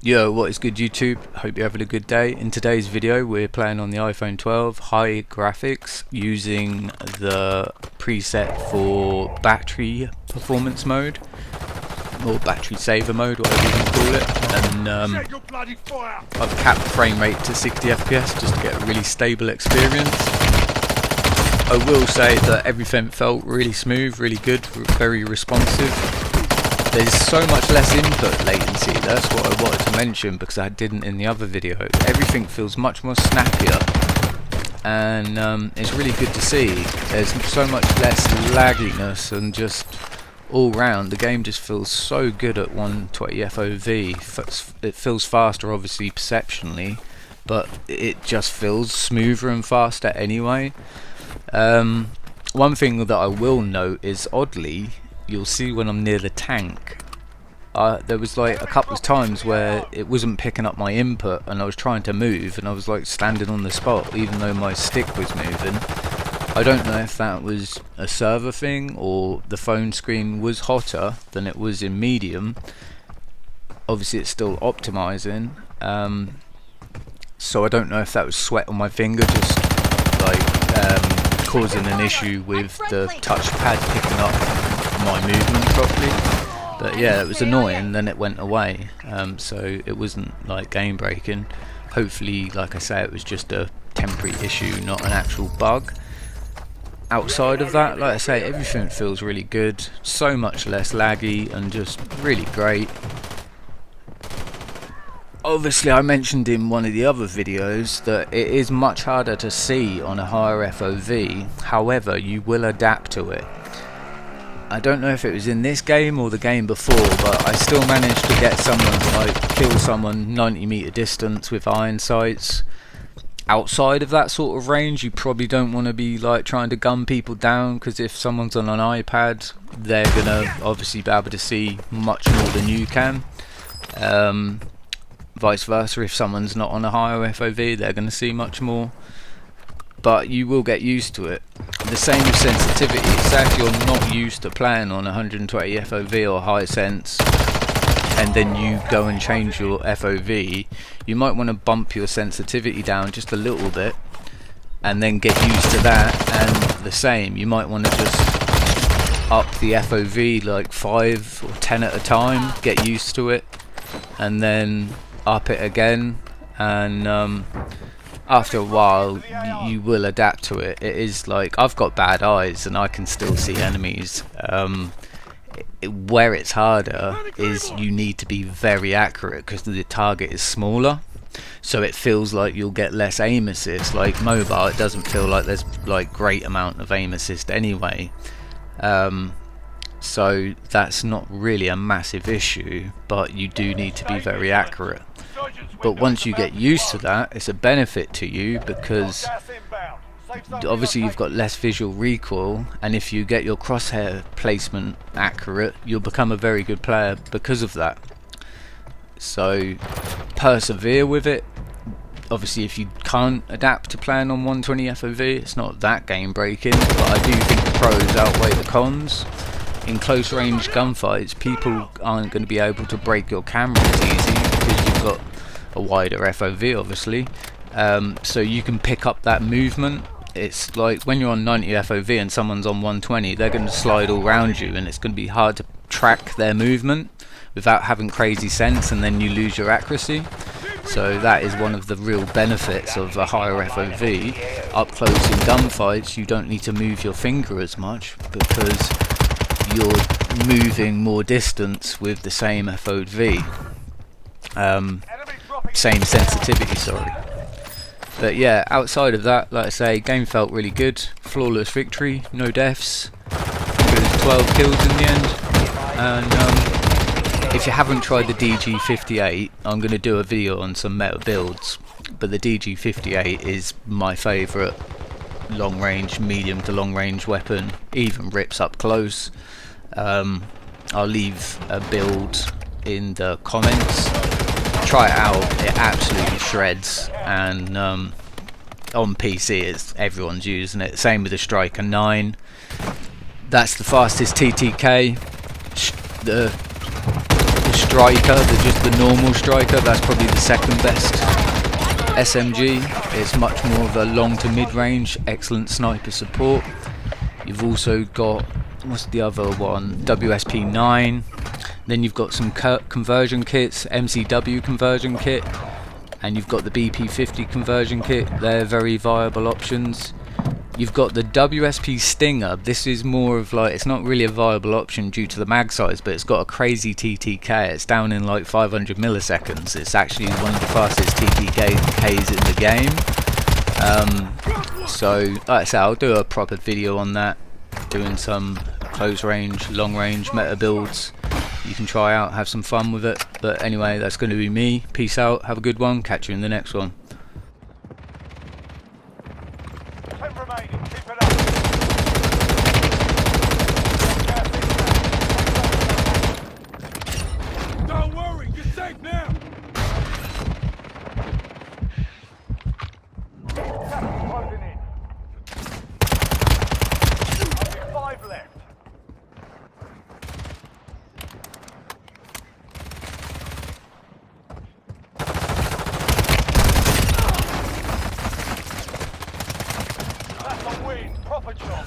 Yo, what is good YouTube? Hope you're having a good day. In today's video we're playing on the iPhone 12 high graphics using the preset for battery performance mode or battery saver mode, whatever you can call it, and I've capped frame rate to 60 FPS just to get a really stable experience. I will say that everything felt really smooth, really good, very responsive. There's so much less input latency, that's what I wanted to mention because I didn't in the other video. Everything feels much more snappier and it's really good to see. There's so much less lagginess and just all round the game just feels so good at 120 FOV. It feels faster obviously perceptionally, but it just feels smoother and faster anyway. One thing that I will note is oddly, you'll see when I'm near the tank, there was like a couple of times where it wasn't picking up my input and I was trying to move and I was like standing on the spot even though my stick was moving. I don't know if that was a server thing or the phone screen was hotter than it was in medium. Obviously it's still optimizing, so I don't know if that was sweat on my finger just like causing an issue with the touchpad picking up my movement properly. But yeah, it was annoying, then it went away, so it wasn't like game breaking. Hopefully, like I say, it was just a temporary issue, not an actual bug. Outside of that, like I say, everything feels really good, so much less laggy and just really great. Obviously I mentioned in one of the other videos that it is much harder to see on a higher FOV, however you will adapt to it. I don't know if it was in this game or the game before, but I still managed to get someone, like kill someone 90-meter distance with iron sights. Outside of that sort of range you probably don't want to be like trying to gun people down, because if someone's on an iPad they're gonna obviously be able to see much more than you can. Vice versa, if someone's not on a higher FOV they're going to see much more, but you will get used to it. The same with sensitivity. So if you're not used to playing on 120 FOV or high sense and then you go and change your FOV, you might want to bump your sensitivity down just a little bit and then get used to that. And the same, you might want to just up the FOV like 5 or 10 at a time, get used to it, and then up it again, and after a while you will adapt to it. It is like, I've got bad eyes and I can still see enemies. Where it's harder is you need to be very accurate because the target is smaller, so it feels like you'll get less aim assist. Like mobile, it doesn't feel like there's like great amount of aim assist anyway, so that's not really a massive issue, but you do need to be very accurate. But once you get used to that, it's a benefit to you because obviously you've got less visual recoil, and if you get your crosshair placement accurate you'll become a very good player because of that. So persevere with it. Obviously if you can't adapt to playing on 120 FOV it's not that game breaking, but I do think the pros outweigh the cons. In close range gunfights people aren't going to be able to break your camera as easy because you've got a wider FOV obviously, so you can pick up that movement. It's like when you're on 90 FOV and someone's on 120, they're going to slide all around you and it's going to be hard to track their movement without having crazy sense, and then you lose your accuracy. So that is one of the real benefits of a higher FOV. Up close in gunfights you don't need to move your finger as much because you're moving more distance with the same FOV, same sensitivity, sorry. But yeah, outside of that, like I say, game felt really good. Flawless victory, no deaths, 12 kills in the end. And if you haven't tried the DG58, I'm going to do a video on some meta builds, but the DG58 is my favourite long range, medium to long range weapon, even rips up close. I'll leave a build in the comments. Try it out, it absolutely shreds, and on PC everyone's using it. Same with the Striker 9. That's the fastest TTK. The striker, just the normal striker. That's probably the second best SMG. It's much more of a long to mid range, excellent sniper support. You've also got, what's the other one, WSP9. Then you've got some conversion kits, MCW conversion kit, and you've got the BP50 conversion kit. They're very viable options. You've got the WSP Stinger. This is more of like, it's not really a viable option due to the mag size, but it's got a crazy TTK. It's down in like 500 milliseconds. It's actually one of the fastest TTKs in the game. So like I said, I'll do a proper video on that, doing some close range, long range meta builds. You can try out, have some fun with it. But anyway, that's going to be me. Peace out, have a good one, catch you in the next one. 10 remaining, keep it up. Don't worry, you're safe now. Closing in. Only 5 left. That's a win, proper job.